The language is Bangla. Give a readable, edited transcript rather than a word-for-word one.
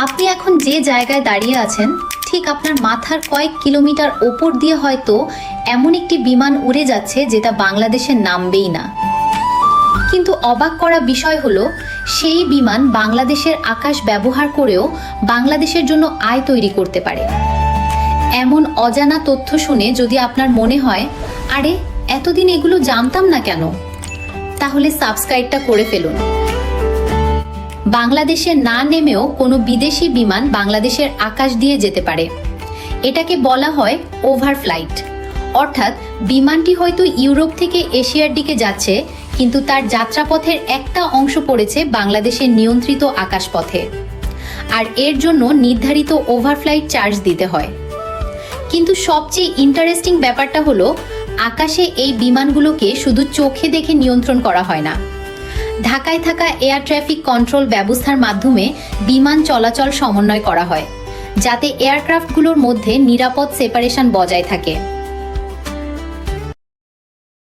আপনি এখন যে জায়গায় দাঁড়িয়ে আছেন ঠিক আপনার মাথার কয়েক কিলোমিটার ওপর দিয়ে হয়তো এমন একটি বিমান উড়ে যাচ্ছে যেটা বাংলাদেশে নামবেই না। কিন্তু অবাক করা বিষয় হলো সেই বিমান বাংলাদেশের আকাশ ব্যবহার করেও বাংলাদেশের জন্য আয় তৈরি করতে পারে। এমন অজানা তথ্য শুনে যদি আপনার মনে হয় আরে এতদিন এগুলো জানতাম না কেন, তাহলে সাবস্ক্রাইবটা করে ফেলুন। বাংলাদেশে না নেমেও কোনো বিদেশি বিমান বাংলাদেশের আকাশ দিয়ে যেতে পারে। এটাকে বলা হয় ওভারফ্লাইট, অর্থাৎ বিমানটি হয়তো ইউরোপ থেকে এশিয়ার দিকে যাচ্ছে, কিন্তু তার যাত্রাপথের একটা অংশ পড়েছে বাংলাদেশের নিয়ন্ত্রিত আকাশপথে, আর এর জন্য নির্ধারিত ওভারফ্লাইট চার্জ দিতে হয়। কিন্তু সবচেয়ে ইন্টারেস্টিং ব্যাপারটা হলো আকাশে এই বিমানগুলোকে শুধু চোখে দেখে নিয়ন্ত্রণ করা হয় না। ঢাকায় থাকা এয়ার ট্রাফিক কন্ট্রোল ব্যবস্থার মাধ্যমে বিমান চলাচল সমন্বয় করা হয়, যাতে এয়ারক্রাফটগুলোর মধ্যে নিরাপদ সেপারেশন বজায় থাকে।